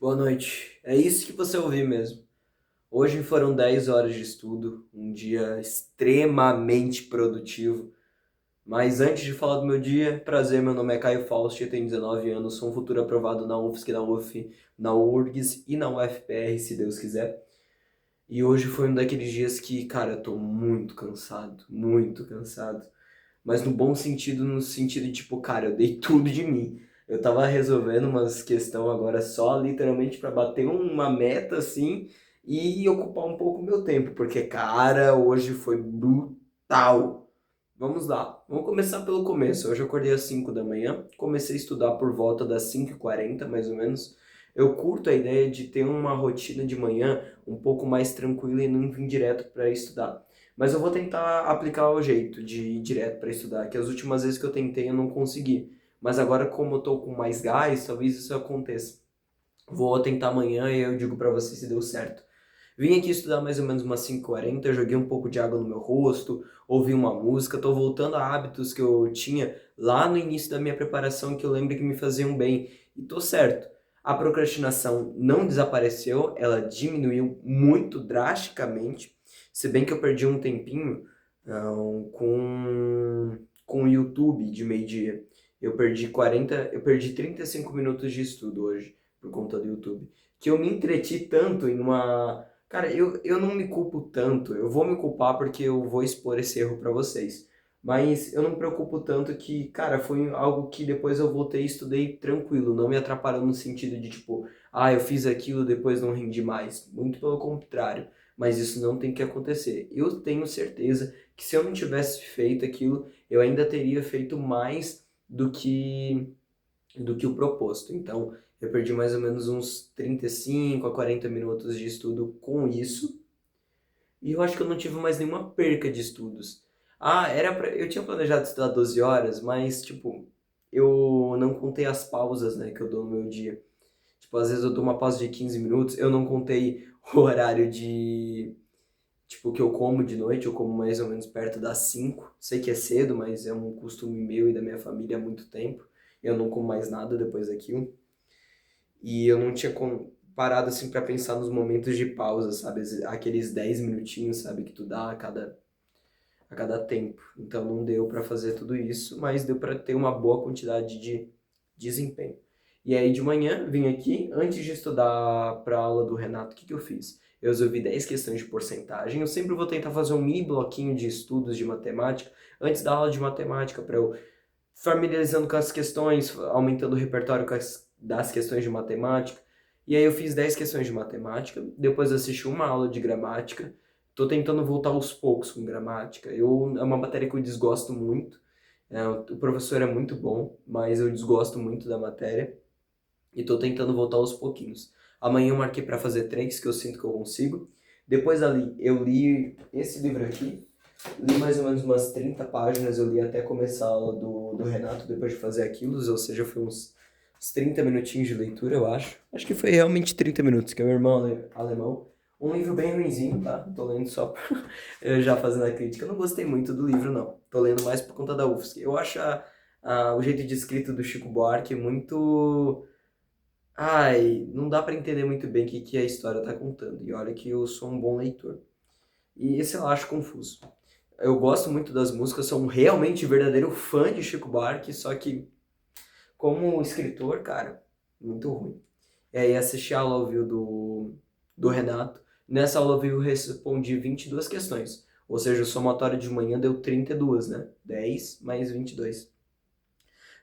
Boa noite. É isso que você ouviu mesmo. Hoje foram 10 horas de estudo, um dia extremamente produtivo. Mas antes de falar do meu dia, prazer, meu nome é Caio Fausto, eu tenho 19 anos, sou um futuro aprovado na UFSC, na UF, na URGS e na UFPR, se Deus quiser. E hoje foi um daqueles dias que, cara, eu tô muito cansado, muito cansado. Mas no bom sentido, no sentido de tipo, cara, eu dei tudo de mim. Eu tava resolvendo umas questão agora só literalmente pra bater uma meta assim e ocupar um pouco o meu tempo, porque cara, hoje foi brutal. Vamos lá, vamos começar pelo começo. Hoje eu acordei às 5 da manhã, comecei a estudar por volta das 5h40 mais ou menos. Eu curto a ideia de ter uma rotina de manhã um pouco mais tranquila e não vir direto para estudar. Mas eu vou tentar aplicar o jeito de ir direto para estudar, que as últimas vezes que eu tentei eu não consegui. Mas agora, como eu tô com mais gás, talvez isso aconteça. Vou tentar amanhã e eu digo para você se deu certo. Vim aqui estudar mais ou menos umas 5h40, joguei um pouco de água no meu rosto, ouvi uma música, tô voltando a hábitos que eu tinha lá no início da minha preparação que eu lembro que me faziam bem. E tô certo. A procrastinação não desapareceu, ela diminuiu muito drasticamente, se bem que eu perdi um tempinho com o YouTube de meio-dia. Eu perdi 35 minutos de estudo hoje por conta do YouTube. Que eu me entreti tanto em uma. Cara, eu não me culpo tanto. Eu vou me culpar porque eu vou expor esse erro pra vocês. Mas eu não me preocupo tanto que, cara, foi algo que depois eu voltei e estudei tranquilo, não me atrapalhou no sentido de tipo, eu fiz aquilo, depois não rendi mais. Muito pelo contrário. Mas isso não tem que acontecer. Eu tenho certeza que se eu não tivesse feito aquilo, eu ainda teria feito mais do que o proposto. Então, eu perdi mais ou menos uns 35 a 40 minutos de estudo com isso, e eu acho que eu não tive mais nenhuma perca de estudos. Eu tinha planejado estudar 12 horas, mas, tipo, eu não contei as pausas, né, que eu dou no meu dia. Tipo, às vezes eu dou uma pausa de 15 minutos, eu não contei o horário de, tipo, que eu como de noite, eu como mais ou menos perto das 5. Sei que é cedo, mas é um costume meu e da minha família há muito tempo. Eu não como mais nada depois daquilo. E eu não tinha parado assim para pensar nos momentos de pausa, sabe? Aqueles 10 minutinhos, sabe, que tu dá a cada tempo. Então não deu para fazer tudo isso, mas deu para ter uma boa quantidade de desempenho. E aí de manhã vim aqui, antes de estudar para a aula do Renato, o que eu fiz? Eu resolvi 10 questões de porcentagem. Eu sempre vou tentar fazer um mini bloquinho de estudos de matemática antes da aula de matemática para eu familiarizando com as questões, aumentando o repertório das questões de matemática. E aí eu fiz 10 questões de matemática, depois assisti uma aula de gramática. Tô tentando voltar aos poucos com gramática. É uma matéria que eu desgosto muito. O professor é muito bom, mas eu desgosto muito da matéria e tô tentando voltar aos pouquinhos. Amanhã eu marquei para fazer 3, que eu sinto que eu consigo. Depois ali eu li esse livro aqui, li mais ou menos umas 30 páginas, eu li até começar a aula do Renato, depois de fazer aquilo, ou seja, foi uns 30 minutinhos de leitura, eu acho. Acho que foi realmente 30 minutos, que é meu irmão alemão. Um livro bem ruinzinho, tá? Tô lendo só eu já fazendo a crítica. Eu não gostei muito do livro, não. Tô lendo mais por conta da UFSC. Eu acho o jeito de escrito do Chico Buarque muito. Não dá pra entender muito bem o que a história tá contando. E olha que eu sou um bom leitor. E esse eu acho confuso. Eu gosto muito das músicas, sou um realmente verdadeiro fã de Chico Buarque, só que como escritor, cara, muito ruim. E aí assisti a aula ao vivo do Renato. Nessa aula ao vivo eu respondi 22 questões. Ou seja, o somatório de manhã deu 32, né? 10 mais 22.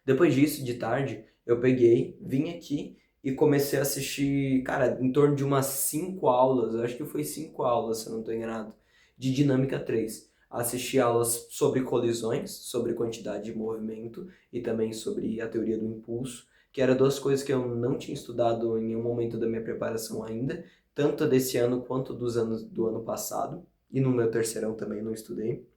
Depois disso, de tarde, eu peguei, vim aqui e comecei a assistir, cara, em torno de umas 5 aulas, eu acho que foi 5 aulas, se eu não estou enganado, de Dinâmica 3. Assisti aulas sobre colisões, sobre quantidade de movimento e também sobre a teoria do impulso, que eram duas coisas que eu não tinha estudado em nenhum momento da minha preparação ainda, tanto desse ano quanto dos anos do ano passado, e no meu terceirão também não estudei.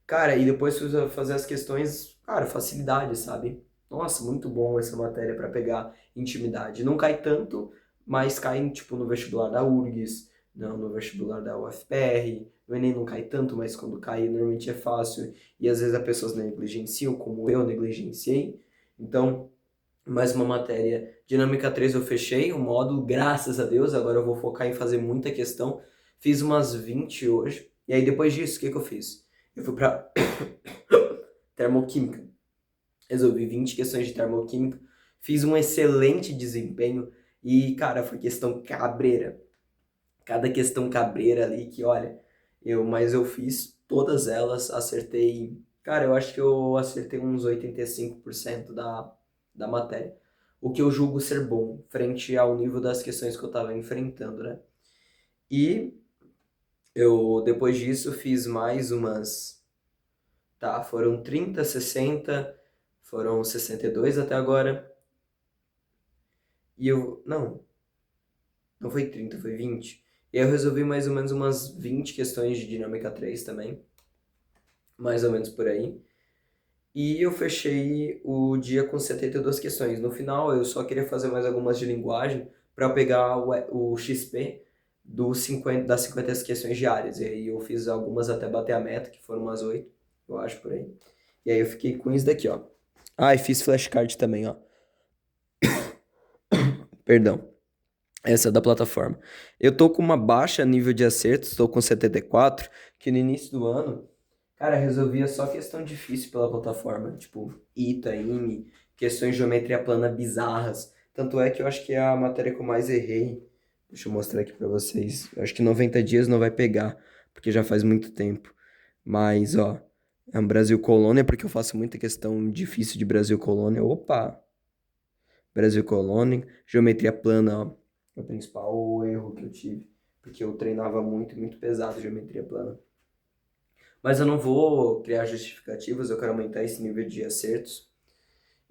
Cara, e depois fui fazer as questões, cara, facilidade, sabe? Nossa, muito bom essa matéria para pegar intimidade. Não cai tanto, mas cai, tipo, no vestibular da URGS, não, no vestibular da UFPR. No Enem não cai tanto, mas quando cai, normalmente é fácil. E às vezes as pessoas negligenciam, como eu negligenciei. Então, Mais uma matéria. Dinâmica 3 eu fechei o módulo, graças a Deus. Agora eu vou focar em fazer muita questão. Fiz umas 20 hoje. E aí depois disso, o que eu fiz? Eu fui pra termoquímica. Resolvi 20 questões de termoquímica. Fiz um excelente desempenho. E, cara, foi questão cabreira. Cada questão cabreira ali que, olha, mas eu fiz todas elas, acertei. Cara, eu acho que eu acertei uns 85% da matéria. O que eu julgo ser bom, frente ao nível das questões que eu estava enfrentando, né? E eu, depois disso, fiz mais umas. Tá, foram 30, 60, foram 62 até agora. E eu. Não foi 30, foi 20. E aí eu resolvi mais ou menos umas 20 questões de dinâmica 3 também. Mais ou menos por aí. E eu fechei o dia com 72 questões. No final, eu só queria fazer mais algumas de linguagem para pegar o XP das 50 questões diárias. E aí eu fiz algumas até bater a meta, que foram umas 8, eu acho, por aí. E aí eu fiquei com isso daqui, ó. Ah, e fiz flashcard também, ó. Perdão. Essa é da plataforma. Eu tô com uma baixa nível de acertos, tô com 74, que no início do ano, cara, resolvia só questão difícil pela plataforma, tipo ITA, IME, questões de geometria plana bizarras. Tanto é que eu acho que é a matéria que eu mais errei. Deixa eu mostrar aqui pra vocês. Eu acho que 90 dias não vai pegar, porque já faz muito tempo. Mas, ó, é um Brasil Colônia, porque eu faço muita questão difícil de Brasil Colônia. Opa! Brasil Colônia, geometria plana, ó, é o principal erro que eu tive, porque eu treinava muito, muito pesado geometria plana. Mas eu não vou criar justificativas, eu quero aumentar esse nível de acertos.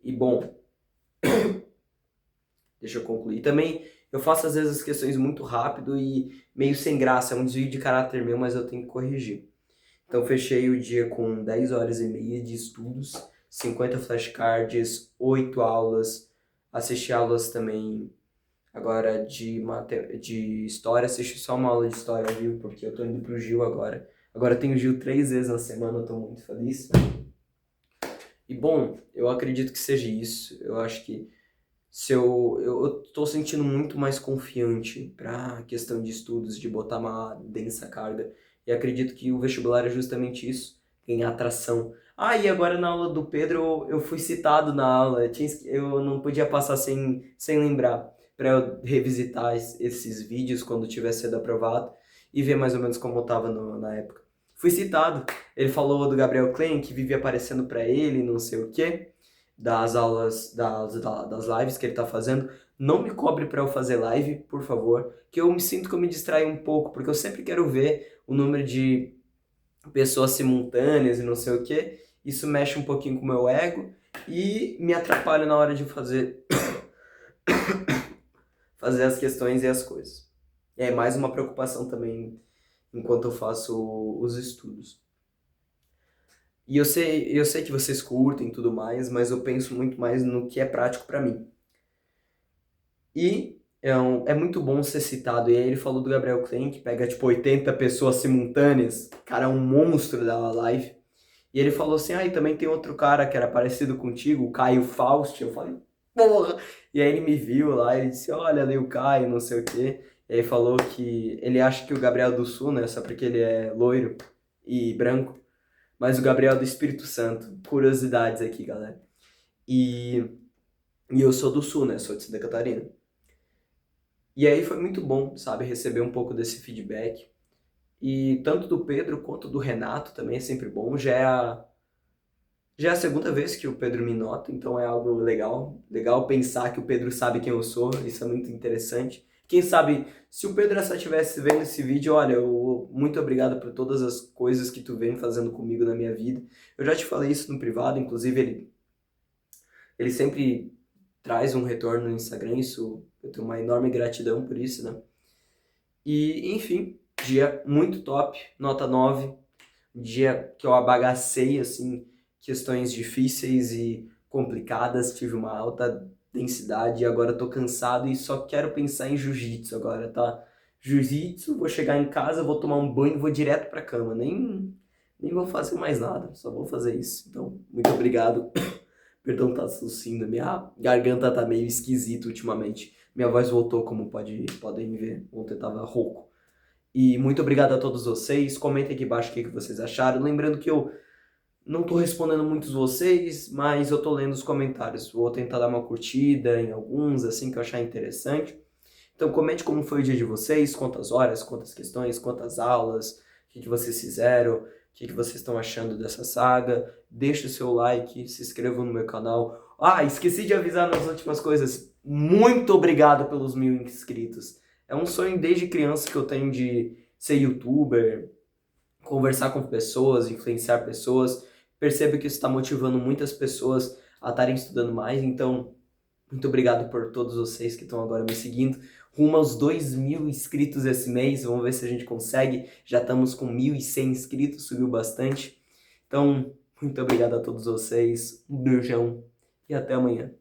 E bom, deixa eu concluir. Também eu faço às vezes as questões muito rápido e meio sem graça, é um desvio de caráter meu, mas eu tenho que corrigir. Então fechei o dia com 10 horas e meia de estudos, 50 flashcards, 8 aulas, assisti aulas também. Agora, de história, assisti só uma aula de história ao vivo, porque eu tô indo pro Gil agora. Agora eu tenho Gil 3 vezes na semana, eu tô muito feliz. E bom, eu acredito que seja isso. Eu acho que se eu tô sentindo muito mais confiante pra questão de estudos, de botar uma densa carga. E acredito que o vestibular é justamente isso, ganhar atração. Ah, e agora na aula do Pedro eu fui citado na aula, eu não podia passar sem lembrar, para eu revisitar esses vídeos quando tiver sido aprovado e ver mais ou menos como eu tava na época. Fui citado, ele falou do Gabriel Klein, que vivia aparecendo para ele, não sei o quê, das aulas, das lives que ele tá fazendo. Não me cobre para eu fazer live, por favor, que eu me sinto que eu me distraio um pouco, porque eu sempre quero ver o número de pessoas simultâneas e não sei o que. Isso mexe um pouquinho com o meu ego e me atrapalha na hora de fazer as questões e as coisas. É mais uma preocupação também enquanto eu faço os estudos. E eu sei que vocês curtem e tudo mais, mas eu penso muito mais no que é prático para mim. E é muito bom ser citado. E aí ele falou do Gabriel Klein, que pega tipo 80 pessoas simultâneas. O cara é um monstro da live. E ele falou assim, e também tem outro cara que era parecido contigo, o Caio Faust. Eu falei, porra! E aí ele me viu lá, ele disse, olha ali o Caio, não sei o quê. E aí falou que ele acha que o Gabriel do Sul, né, só porque ele é loiro e branco, mas o Gabriel do Espírito Santo. Curiosidades aqui, galera. E, e eu sou do Sul, né, sou de Santa Catarina. E aí foi muito bom, sabe, receber um pouco desse feedback. E tanto do Pedro quanto do Renato também é sempre bom. Já é a segunda vez que o Pedro me nota, então é algo legal. Legal pensar que o Pedro sabe quem eu sou, isso é muito interessante. Quem sabe, se o Pedro só estivesse vendo esse vídeo, olha, muito obrigado por todas as coisas que tu vem fazendo comigo na minha vida. Eu já te falei isso no privado, inclusive ele sempre traz um retorno no Instagram, isso eu tenho uma enorme gratidão por isso, né? E, enfim, dia muito top, nota 9, dia que eu abagacei, assim, questões difíceis e complicadas, tive uma alta densidade e agora tô cansado e só quero pensar em jiu-jitsu agora, tá? Jiu-jitsu, vou chegar em casa, vou tomar um banho e vou direto pra cama, nem vou fazer mais nada, só vou fazer isso. Então, muito obrigado Perdão, tá tossindo, minha garganta tá meio esquisita ultimamente. Minha voz voltou, como podem ver. Ontem eu tava rouco. E muito obrigado a todos vocês. Comentem aqui embaixo o que vocês acharam. Lembrando que eu não tô respondendo muitos vocês, mas eu tô lendo os comentários. Vou tentar dar uma curtida em alguns, assim, que eu achar interessante. Então comente como foi o dia de vocês, quantas horas, quantas questões, quantas aulas, o que vocês fizeram, o que vocês estão achando dessa saga. Deixe o seu like, se inscrevam no meu canal. Ah, esqueci de avisar nas últimas coisas. Muito obrigado pelos 1000 inscritos. É um sonho desde criança que eu tenho de ser youtuber, conversar com pessoas, influenciar pessoas. Percebo que isso está motivando muitas pessoas a estarem estudando mais, então muito obrigado por todos vocês que estão agora me seguindo. Rumo aos 2000 inscritos esse mês, vamos ver se a gente consegue. Já estamos com 1100 inscritos, subiu bastante. Então, muito obrigado a todos vocês, um beijão e até amanhã.